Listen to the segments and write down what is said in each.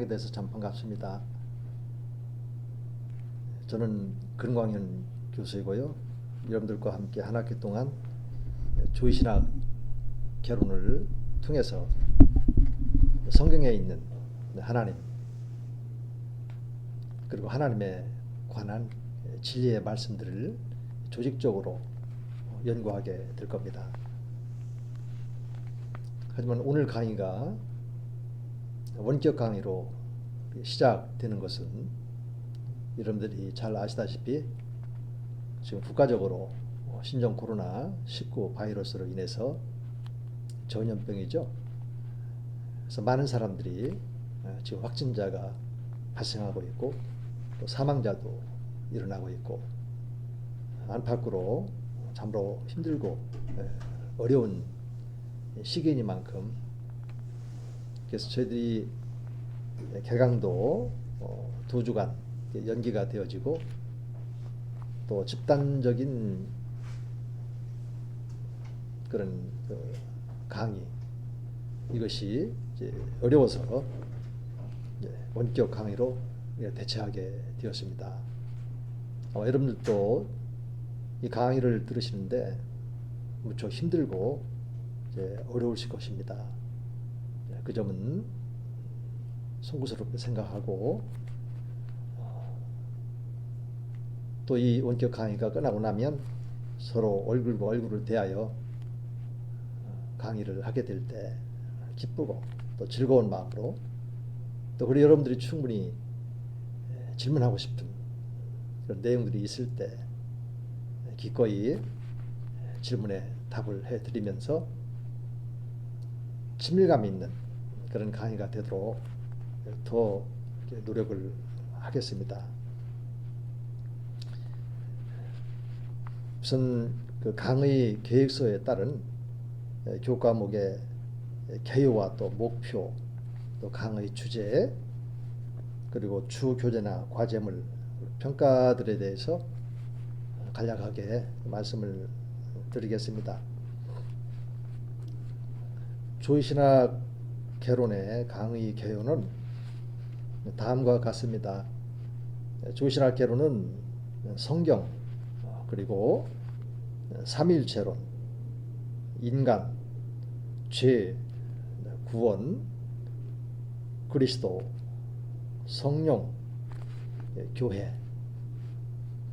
만나게 돼서 참 반갑습니다. 저는 근광현 교수이고요. 여러분들과 함께 한 학기 동안 조이신학 개론을 통해서 성경에 있는 하나님 그리고 하나님에 관한 진리의 말씀들을 조직적으로 연구하게 될 겁니다. 하지만 오늘 강의가 원격 강의로 시작되는 것은 여러분들이 잘 아시다시피 지금 국가적으로 신종 코로나19 바이러스로 인해서 전염병이죠. 그래서 많은 사람들이 지금 확진자가 발생하고 있고 또 사망자도 일어나고 있고 안팎으로 참으로 힘들고 어려운 시기이니만큼 그래서 저희들이 개강도 2주간 연기가 되어지고 또 집단적인 그런 강의 이것이 이제 어려워서 원격 강의로 대체하게 되었습니다. 여러분들도 이 강의를 들으시는데 무척 힘들고 어려우실 것입니다. 그 점은 송구스럽게 생각하고 또 이 원격 강의가 끝나고 나면 서로 얼굴과 얼굴을 대하여 강의를 하게 될 때 기쁘고 또 즐거운 마음으로 또 우리 여러분들이 충분히 질문하고 싶은 그런 내용들이 있을 때 기꺼이 질문에 답을 해드리면서 친밀감 있는 그런 강의가 되도록 더 노력을 하겠습니다. 우선 그 강의 계획서에 따른 교과목의 개요와 또 목표, 또 강의 주제, 그리고 주 교재나 과제물, 평가들에 대해서 간략하게 말씀을 드리겠습니다. 조이신학 개론의 강의 개요는 다음과 같습니다. 조이신학 개론은 성경, 그리고 삼위일체론, 인간, 죄, 구원, 그리스도, 성령, 교회,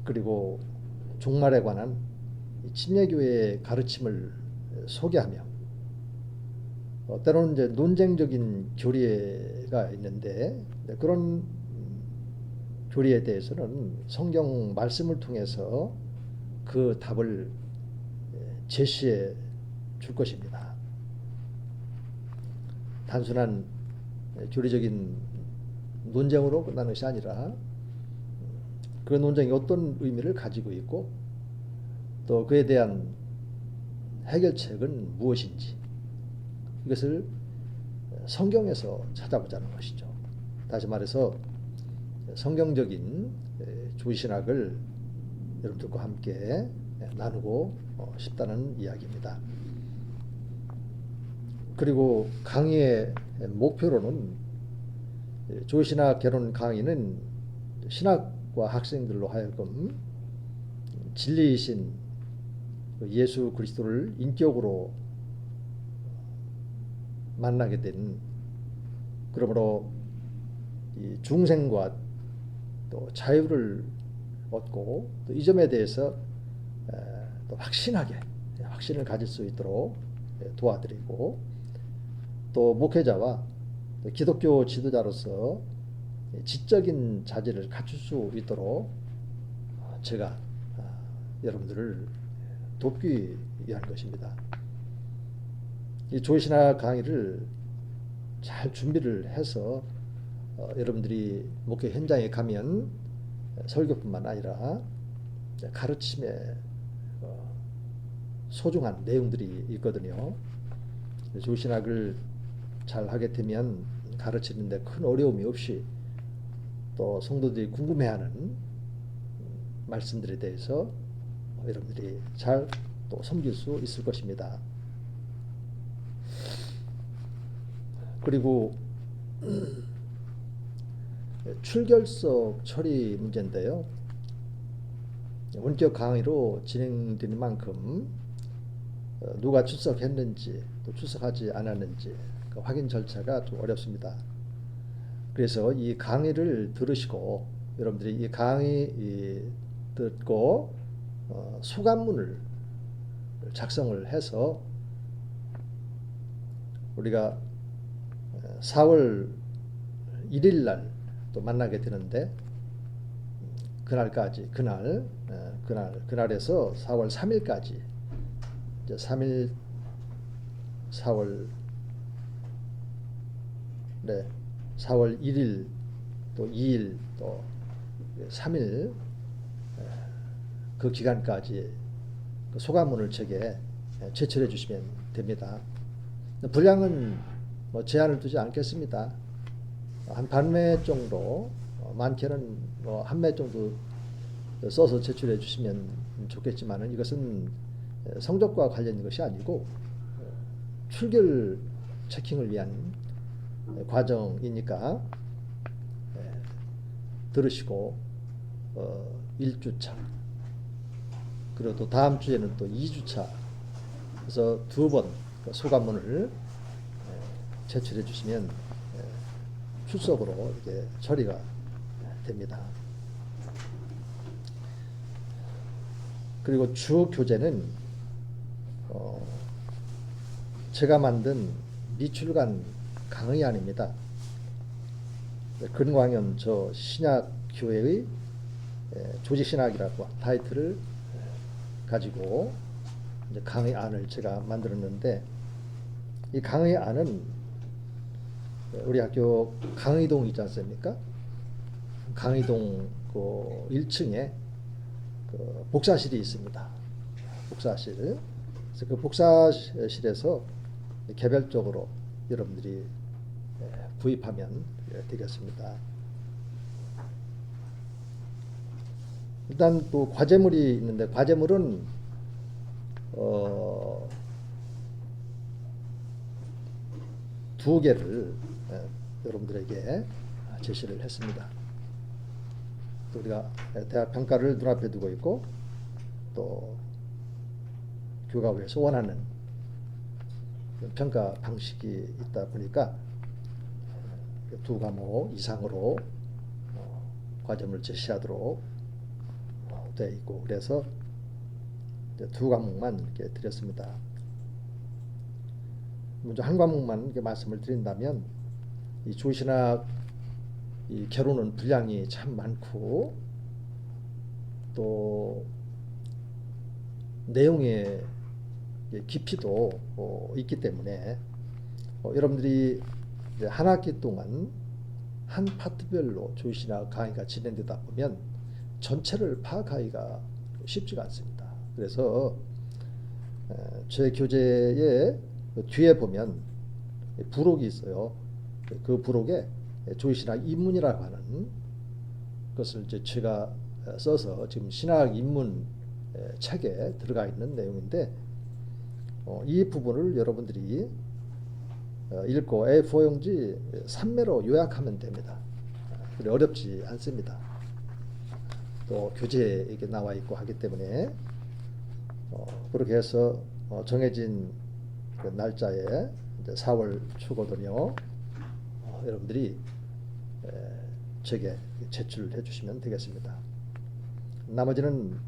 그리고 종말에 관한 침례교회의 가르침을 소개하며 때로는 이제 논쟁적인 교리가 있는데 그런 교리에 대해서는 성경 말씀을 통해서 그 답을 제시해 줄 것입니다. 단순한 교리적인 논쟁으로 끝나는 것이 아니라 그 논쟁이 어떤 의미를 가지고 있고 또 그에 대한 해결책은 무엇인지 이것을 성경에서 찾아보자는 것이죠. 다시 말해서 성경적인 조이신학을 여러분들과 함께 나누고 싶다는 이야기입니다. 그리고 강의의 목표로는 조이신학 개론 강의는 신학과 학생들로 하여금 진리이신 예수 그리스도를 인격으로 만나게 된 그러므로 이 중생과 또 자유를 얻고 또 이 점에 대해서 또 확신을 가질 수 있도록 도와드리고 또 목회자와 또 기독교 지도자로서 지적인 자질을 갖출 수 있도록 제가 여러분들을 돕기 위한 것입니다. 이 조이신학 강의를 잘 준비를 해서 여러분들이 목회 현장에 가면 설교뿐만 아니라 가르침에 소중한 내용들이 있거든요. 조이신학을 잘 하게 되면 가르치는데 큰 어려움이 없이 또 성도들이 궁금해하는 말씀들에 대해서 여러분들이 잘 또 섬길 수 있을 것입니다. 그리고 출결석 처리 문제인데요. 원격 강의로 진행되는 만큼 누가 출석했는지 또 출석하지 않았는지 그 확인 절차가 좀 어렵습니다. 그래서 이 강의를 들으시고 여러분들이 이 강의 듣고 소감문을 작성을 해서 우리가 4월 1일 날 또 만나게 되는데 그날까지 그날에서 4월 3일까지 이제 3일 4월 1일 또 2일 또 3일 그 기간까지 그 소감문을 제게 제출해 주시면 됩니다. 분량은 뭐 제한을 두지 않겠습니다. 한 반매 정도, 많게는 뭐 한 매 정도 써서 제출해 주시면 좋겠지만은 이것은 성적과 관련된 것이 아니고 출결 체킹을 위한 과정이니까 들으시고 1주차 그리고 또 다음 주에는 또 2주차 그래서 2번 소감문을 제출해 주시면 출석으로 이렇게 처리가 됩니다. 그리고 주 교재는 제가 만든 미출간 강의안입니다. 근광현 저 신약교회의 조직신학이라고 타이틀을 가지고 이제 강의안을 제가 만들었는데 이 강의안은 우리 학교 강의동 있지 않습니까? 강의동 그 1층에 그 복사실이 있습니다. 복사실. 그래서 그 복사실에서 개별적으로 여러분들이 구입하면 되겠습니다. 일단 또 과제물이 있는데 과제물은 두 개를 여러분들에게 제시를 했습니다. 또 우리가 대학 평가를 눈앞에 두고 있고 또 교과부에서 원하는 평가 방식이 있다 보니까 두 과목 이상으로 과제물을 제시하도록 되어 있고 그래서 두 과목만 이렇게 드렸습니다. 먼저 한 과목만 이렇게 말씀을 드린다면 이 조신학 이 결혼은 분량이 참 많고 또 내용의 깊이도 있기 때문에 여러분들이 이제 한 학기 동안 한 파트별로 조신학 강의가 진행되다 보면 전체를 파악하기가 쉽지가 않습니다. 그래서 제 교재의 뒤에 보면 부록이 있어요. 그 부록에 조신학 입문이라고 하는 것을 이제 제가 써서 지금 신학 입문 책에 들어가 있는 내용인데 이 부분을 여러분들이 읽고 A4 용지 3매로 요약하면 됩니다. 그래 어렵지 않습니다. 또 교재에 이게 나와 있고 하기 때문에 그렇게 해서 정해진 그 날짜에 이제 4월 초거든요. 여러분들이 제게 제출해 주시면 되겠습니다. 나머지는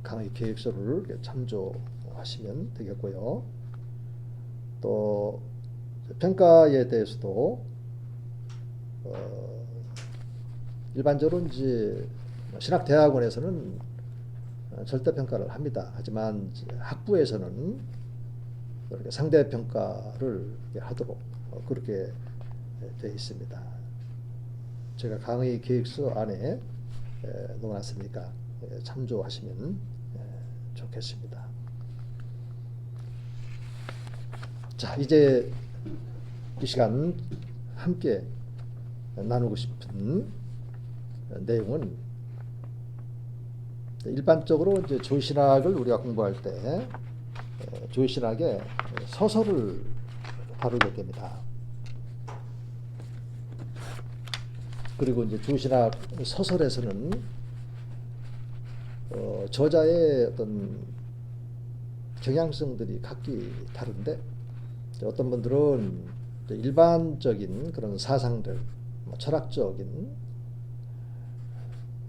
강의 계획서를 참조하시면 되겠고요. 또 평가에 대해서도 일반적으로 이제 신학대학원에서는 절대평가를 합니다. 하지만 학부에서는 이렇게 상대평가를 하도록 그렇게 되어 있습니다. 제가 강의 계획서 안에 넣어놨으니까 참조하시면 좋겠습니다. 자, 이제 이 시간 함께 나누고 싶은 내용은 일반적으로 이제 조신학을 우리가 공부할 때 조신학의 서서를 다루게 됩니다. 그리고 이제 조신학 서설에서는 저자의 어떤 경향성들이 각기 다른데, 어떤 분들은 일반적인 그런 사상들, 철학적인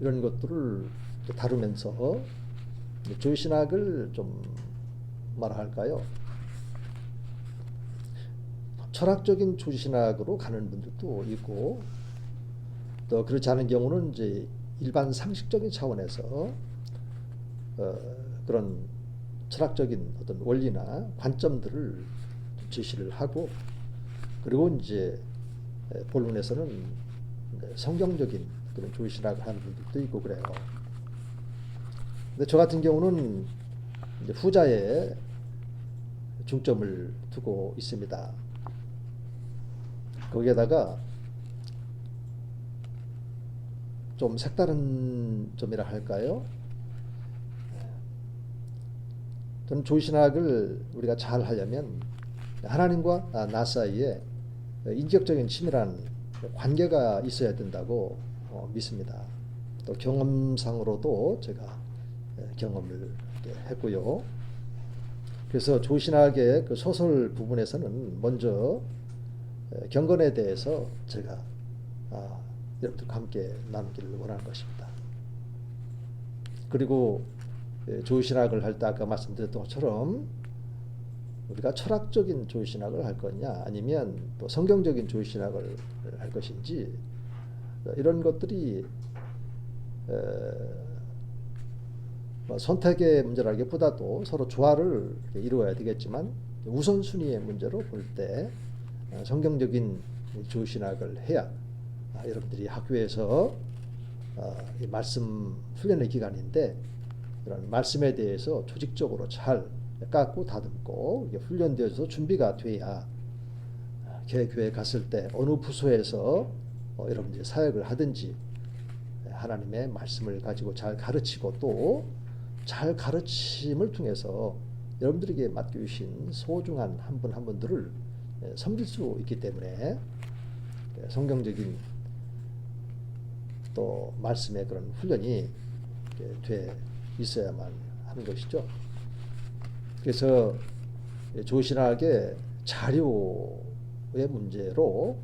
이런 것들을 다루면서 조신학을 좀 뭐라 할까요? 철학적인 조신학으로 가는 분들도 있고, 또 그렇지 않은 경우는 이제 일반 상식적인 차원에서 그런 철학적인 어떤 원리나 관점들을 제시를 하고, 그리고 이제 본론에서는 성경적인 그런 조신학을 하는 분들도 있고 그래요. 근데 저 같은 경우는 이제 후자에 중점을 두고 있습니다. 거기에다가 좀 색다른 점이라 할까요? 저는 조신학을 우리가 잘 하려면 하나님과 나 사이에 인격적인 친밀한 관계가 있어야 된다고 믿습니다. 또 경험상으로도 제가 경험을 했고요. 그래서 조신학의 그 소설 부분에서는 먼저 경건에 대해서 제가 여러분들과 함께 나누기를 원하는 것입니다. 그리고 조신학을 할 때 아까 말씀드렸던 것처럼 우리가 철학적인 조신학을 할 거냐, 아니면 또 성경적인 조신학을 할 것인지, 이런 것들이 선택의 문제라기보다도 서로 조화를 이루어야 되겠지만, 우선순위의 문제로 볼 때 성경적인 조신학을 해야 여러분들이 학교에서 이 말씀 훈련의 기간인데, 이런 말씀에 대해서 조직적으로 잘 깎고 다듬고 훈련되어서 준비가 돼야 교회에 갔을 때 어느 부서에서 여러분들이 사역을 하든지 하나님의 말씀을 가지고 잘 가르치고, 또 잘 가르침을 통해서 여러분들에게 맡겨주신 소중한 한 분 한 분들을 섬길 수 있기 때문에 성경적인 또 말씀의 그런 훈련이 돼 있어야만 하는 것이죠. 그래서 조신학의 자료의 문제로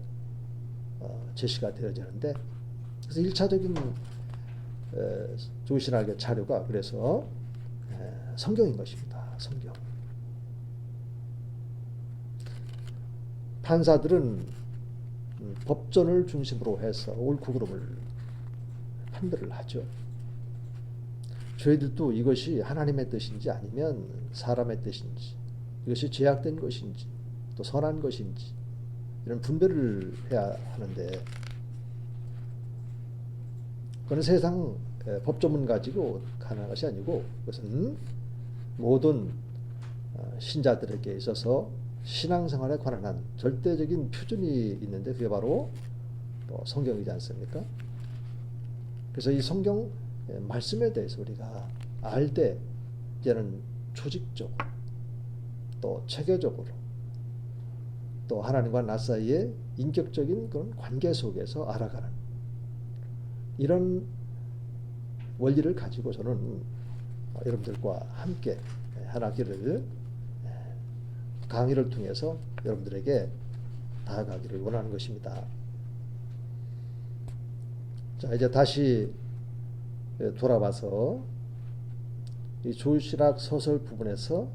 제시가 되어지는데, 그래서 1차적인 조신학의 자료가 그래서 성경인 것입니다. 성경. 판사들은 법전을 중심으로 해서 옳고 그름을 판별을 하죠. 저희들도 이것이 하나님의 뜻인지 아니면 사람의 뜻인지, 이것이 제약된 것인지 또 선한 것인지, 이런 분별을 해야 하는데, 그건 세상 법조문 가지고 가능한 것이 아니고, 그것은 모든 신자들에게 있어서 신앙생활에 관한 한 절대적인 표준이 있는데, 그게 바로 성경이지 않습니까? 그래서 이 성경 말씀에 대해서 우리가 알 때, 이제는 조직적으로 또 체계적으로 또 하나님과 나 사이의 인격적인 그런 관계 속에서 알아가는 이런 원리를 가지고 저는 여러분들과 함께 하나기를 강의를 통해서 여러분들에게 다가가기를 원하는 것입니다. 자, 이제 다시 돌아와서 이 조신학 소설 부분에서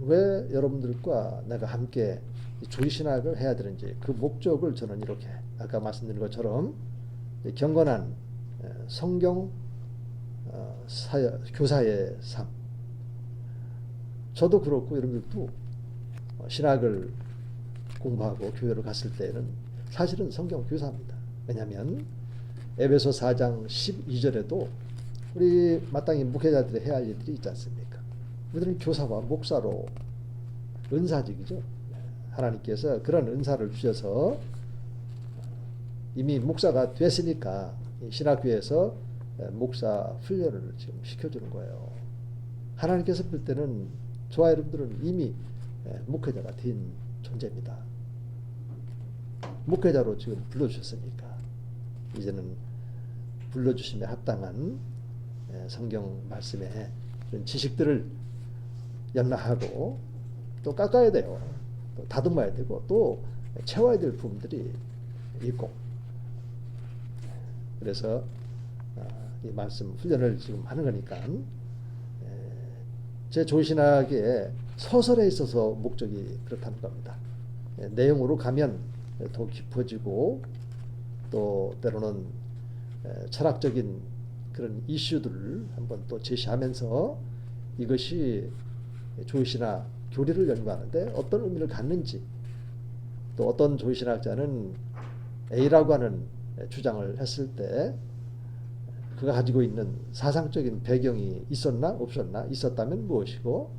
왜 여러분들과 내가 함께 조신학을 해야 되는지, 그 목적을 저는 이렇게 아까 말씀드린 것처럼 경건한 성경 교사의 삶, 저도 그렇고 여러분들도 신학을 공부하고 교회를 갔을 때는 사실은 성경 교사입니다. 왜냐하면 에베소 4장 12절에도 우리 마땅히 목회자들이 해야 할 일들이 있지 않습니까? 우리들은 교사와 목사로 은사직이죠. 하나님께서 그런 은사를 주셔서 이미 목사가 됐으니까 신학교에서 목사 훈련을 지금 시켜주는 거예요. 하나님께서 볼 때는 저와 여러분들은 이미 목회자가 된 존재입니다. 목회자로 지금 불러주셨으니까 이제는 불러주심에 합당한 성경 말씀에 그런 지식들을 연마하고 또 깎아야 돼요. 또 다듬어야 되고 또 채워야 될 부분들이 있고, 그래서 이 말씀 훈련을 지금 하는 거니까 제 조신학의 서설에 있어서 목적이 그렇다는 겁니다. 내용으로 가면 더 깊어지고 또 때로는 철학적인 그런 이슈들을 한번 또 제시하면서 이것이 조신학 교리를 연구하는데 어떤 의미를 갖는지, 또 어떤 조신학자는 A라고 하는 주장을 했을 때 그가 가지고 있는 사상적인 배경이 있었나 없었나, 있었다면 무엇이고,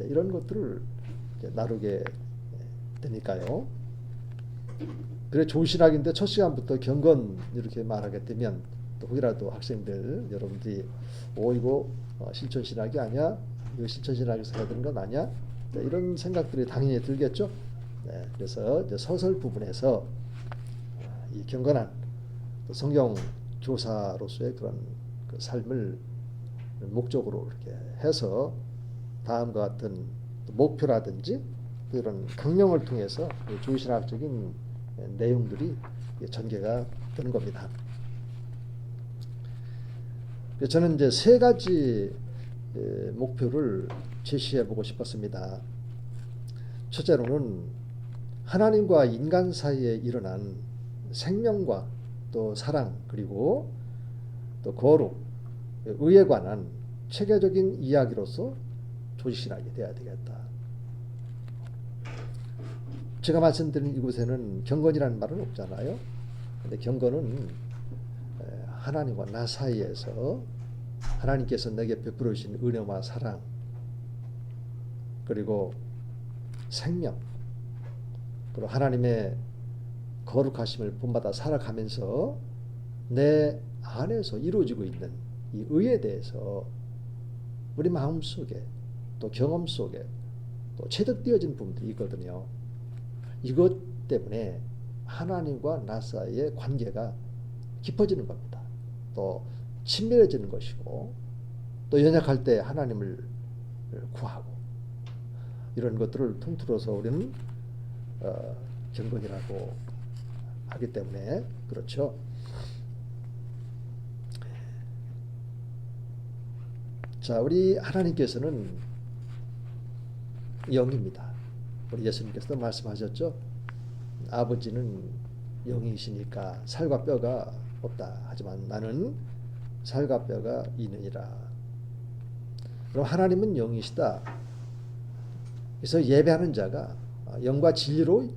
이런 것들을 나누게 되니까요. 그래 조신학인데 첫 시간부터 경건 이렇게 말하게 되면 또 혹이라도 학생들 여러분들이 이거 실천신학이 아니야? 이거 실천신학에서 해야 되는 건 아니야? 네, 이런 생각들이 당연히 들겠죠. 네, 그래서 이제 서설 부분에서 이 경건한 성경 교사로서의 그런 그 삶을 목적으로 이렇게 해서 다음과 같은 목표라든지 이런 강령을 통해서 조신학적인 내용들이 전개가 되는 겁니다. 저는 이제 세 가지 목표를 제시해 보고 싶었습니다. 첫째로는 하나님과 인간 사이에 일어난 생명과 또 사랑, 그리고 또 거룩, 의에 관한 체계적인 이야기로서 조직신학이 되어야 되겠다. 제가 말씀드린 이곳에는 경건이라는 말은 없잖아요. 근데 경건은 하나님과 나 사이에서 하나님께서 내게 베풀어 주신 은혜와 사랑, 그리고 생명, 그리고 하나님의 거룩하심을 본받아 살아가면서 내 안에서 이루어지고 있는 이 의에 대해서 우리 마음속에 또 경험 속에 또 체득되어진 부분들이 있거든요. 이것 때문에 하나님과 나 사이의 관계가 깊어지는 겁니다. 또 친밀해지는 것이고, 또 연약할 때 하나님을 구하고, 이런 것들을 통틀어서 우리는 경건이라고 하기 때문에 그렇죠. 자, 우리 하나님께서는 영입니다. 우리 예수님께서도 말씀하셨죠. 아버지는 영이시니까 살과 뼈가 없다. 하지만 나는 살과 뼈가 있느니라. 그럼 하나님은 영이시다. 그래서 예배하는 자가 영과 진리로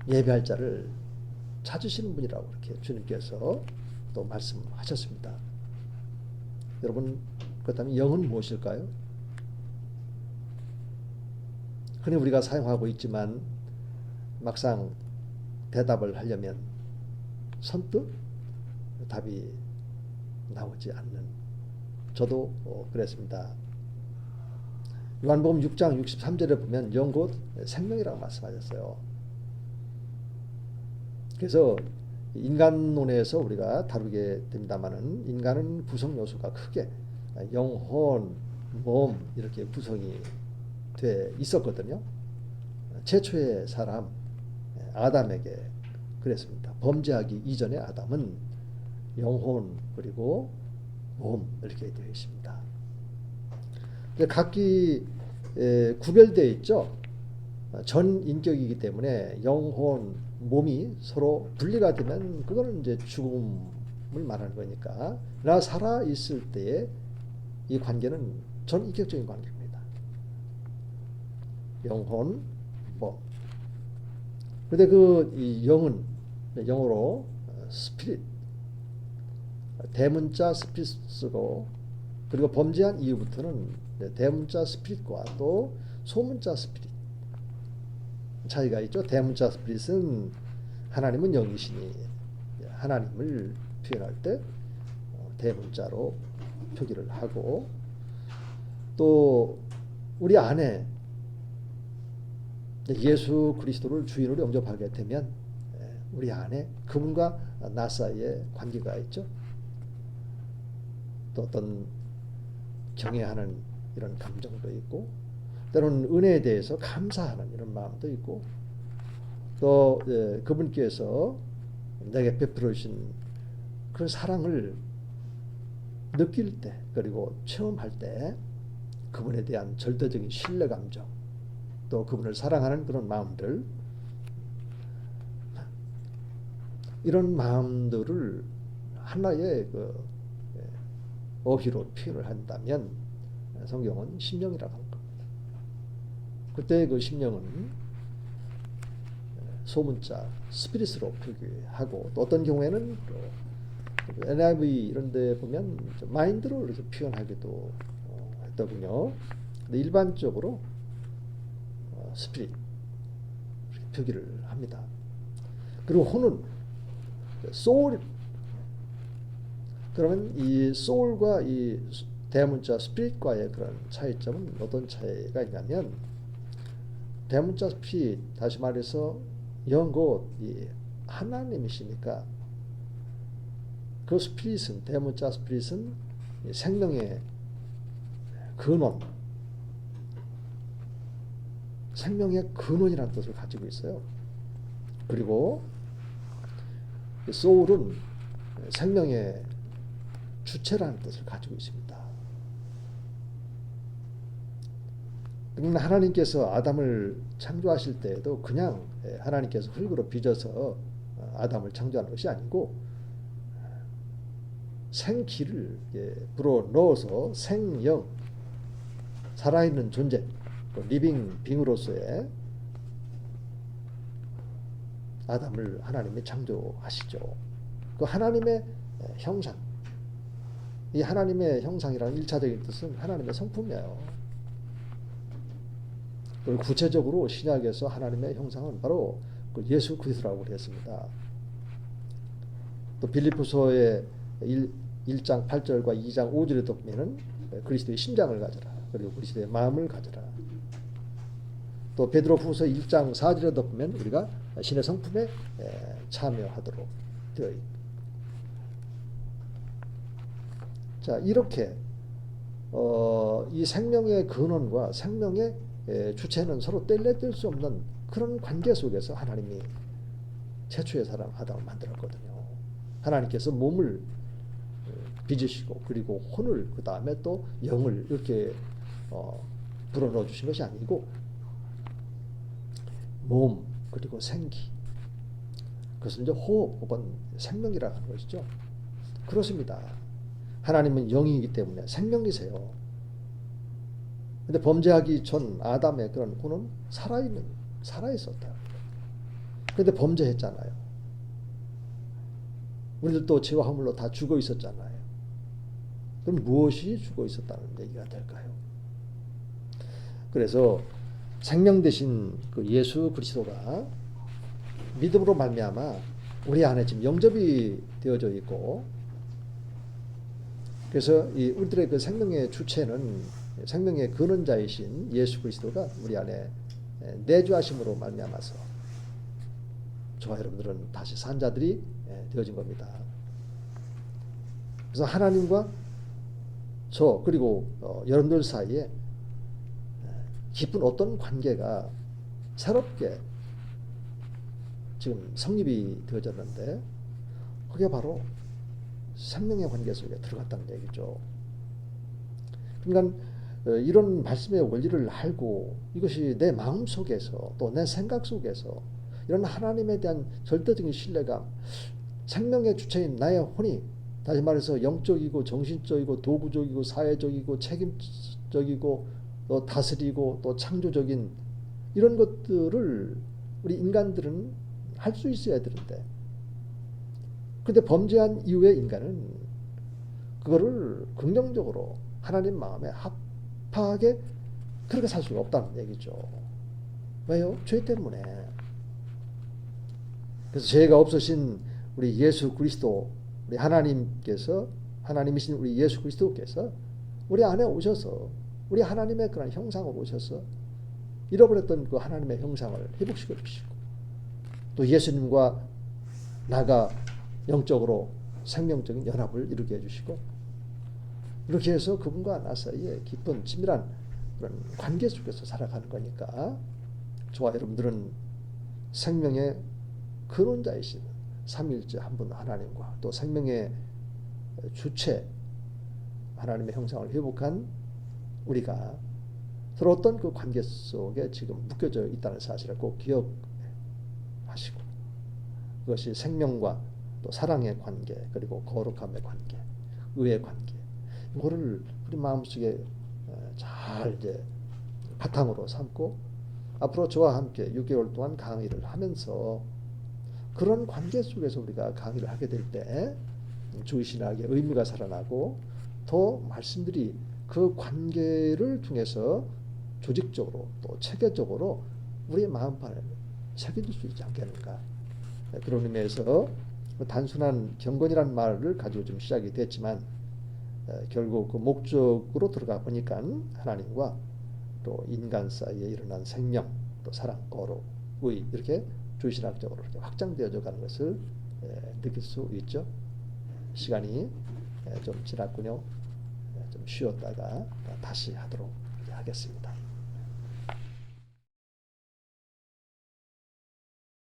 예배할 자를 찾으시는 분이라고 이렇게 주님께서 또 말씀하셨습니다. 여러분, 그렇다면 영은 무엇일까요? 흔히 우리가 사용하고 있지만 막상 대답을 하려면 선뜻 답이 나오지 않는, 저도 그랬습니다. 요한복음 6장 63절에 보면 영 곧 생명이라고 말씀하셨어요. 그래서 인간론에서 우리가 다루게 됩니다만은 인간은 구성 요소가 크게 영혼, 몸 이렇게 구성이 돼 있었거든요. 최초의 사람 아담에게 그랬습니다. 범죄하기 이전의 아담은 영혼 그리고 몸 이렇게 되어 있습니다. 각기 구별되어 있죠. 전 인격이기 때문에 영혼, 몸이 서로 분리가 되면 그거는 이제 죽음을 말하는 거니까. 나 살아 있을 때의 이 관계는 전 인격적인 관계입니다. 영혼, 몸. 그런데 이 영은 영어로 스피릿, 대문자 스피릿 쓰고, 그리고 범죄한 이후부터는 대문자 스피릿과 또 소문자 스피릿 차이가 있죠. 대문자 스피릿은 하나님은 영이시니 하나님을 표현할 때 대문자로 표기를 하고, 또 우리 안에 예수 그리스도를 주인으로 영접하게 되면 우리 안에 그분과 나 사이에 관계가 있죠. 또 어떤 경외하는 이런 감정도 있고, 때로는 은혜에 대해서 감사하는 이런 마음도 있고, 또 그분께서 내게 베풀어 주신 그 사랑을 느낄 때, 그리고 체험할 때 그분에 대한 절대적인 신뢰 감정, 또 그분을 사랑하는 그런 마음들, 이런 마음들을 하나의 어휘로 표현을 한다면 성경은 심령이라고 하는 겁니다. 그때 그 심령은 소문자 스피릿으로 표기하고, 또 어떤 경우에는 NIV 이런 데 보면 마인드로 이렇게 표현하기도 했더군요. 근데 일반적으로 스피릿 표기를 합니다. 그리고 혼은 소울. 그러면 이 소울과 이 대문자 스피릿과의 그런 차이점은 어떤 차이가 있냐면, 대문자 스피릿, 다시 말해서 영곧 이 하나님이시니까 그 스피릿은, 대문자 스피릿은 생명의 근원, 생명의 근원이라는 뜻을 가지고 있어요. 그리고 소울은 생명의 주체라는 뜻을 가지고 있습니다. 그러나 하나님께서 아담을 창조하실 때에도 그냥 하나님께서 흙으로 빚어서 아담을 창조하는 것이 아니고, 생기를 불어 넣어서 생영, 살아있는 존재, 리빙 빙으로서의 아담을 하나님이 창조하시죠. 그 하나님의 형상, 이 하나님의 형상이라는 1차적인 뜻은 하나님의 성품이에요. 그리고 구체적으로 신약에서 하나님의 형상은 바로 그 예수 그리스도라고 그랬습니다. 또 빌립보서의 1장 8절과 2장 5절에도 보면은 그리스도의 심장을 가져라, 그리고 그리스도의 마음을 가져라. 또 베드로후서 1장 4절에도 보면 우리가 신의 성품에 참여하도록 되어 있고, 자, 이렇게 이 생명의 근원과 생명의 주체는 서로 뗄래뗄 수 없는 그런 관계 속에서 하나님이 최초의 사람 아담을 만들었거든요. 하나님께서 몸을 빚으시고, 그리고 혼을, 그 다음에 또 영을 이렇게 불어넣어 주신 것이 아니고, 몸, 그리고 생기, 그것을 이제 호흡 혹은 생명이라고 하는 것이죠. 그렇습니다. 하나님은 영이기 때문에 생명이세요. 근데 범죄하기 전 아담의 그런 혼은 살아있었다. 근데 범죄했잖아요. 우리들도 죄와 허물로 다 죽어 있었잖아요. 그럼 무엇이 죽어 있었다는 얘기가 될까요? 그래서 생명 대신 그 예수 그리스도가 믿음으로 말미암아 우리 안에 지금 영접이 되어져 있고, 그래서 이 우리들의 그 생명의 주체는 생명의 근원자이신 예수 그리스도가 우리 안에 내주하심으로 말미암아서 저와 여러분들은 다시 산 자들이 되어진 겁니다. 그래서 하나님과 저, 그리고 여러분들 사이에 깊은 어떤 관계가 새롭게 지금 성립이 되어졌는데, 그게 바로 생명의 관계 속에 들어갔다는 얘기죠. 그러니까 이런 말씀의 원리를 알고, 이것이 내 마음 속에서 또 내 생각 속에서 이런 하나님에 대한 절대적인 신뢰감, 생명의 주체인 나의 혼이, 다시 말해서 영적이고 정신적이고 도구적이고 사회적이고 책임적이고 또 다스리고 또 창조적인 이런 것들을 우리 인간들은 할 수 있어야 되는데, 근데 범죄한 이후의 인간은 그거를 긍정적으로 하나님 마음에 합하게 그렇게 살 수가 없다는 얘기죠. 왜요? 죄 때문에. 그래서 죄가 없으신 우리 예수 그리스도, 우리 하나님께서, 하나님이신 우리 예수 그리스도께서 우리 안에 오셔서 우리 하나님의 그런 형상으로 오셔서 잃어버렸던 그 하나님의 형상을 회복시켜 주시고, 또 예수님과 나가 영적으로 생명적인 연합을 이루게 해주시고, 이렇게 해서 그분과 나 사이에 깊은 친밀한 그런 관계 속에서 살아가는 거니까, 저와 여러분들은 생명의 근원자이신 삼위일체 한 분 하나님과 또 생명의 주체 하나님의 형상을 회복한 우리가 서로 어떤 그 관계 속에 지금 묶여져 있다는 사실을 꼭 기억하시고, 그것이 생명과 또 사랑의 관계, 그리고 거룩함의 관계, 의의 관계, 이거를 우리 마음속에 잘 이제 바탕으로 삼고, 앞으로 저와 함께 6개월 동안 강의를 하면서 그런 관계 속에서 우리가 강의를 하게 될 때 주의신학의 의미가 살아나고, 더 말씀들이 그 관계를 통해서 조직적으로 또 체계적으로 우리의 마음판에 새겨질 수 있지 않겠는가. 그런 의미에서 단순한 경건이라는 말을 가지고 좀 시작이 됐지만, 결국 그 목적으로 들어가 보니까 하나님과 또 인간 사이에 일어난 생명, 또 사랑, 거룩, 의, 이렇게 주의신학적으로 이렇게 확장되어져 가는 것을 느낄 수 있죠. 시간이 좀 지났군요. 좀 쉬었다가 다시 하도록 하겠습니다.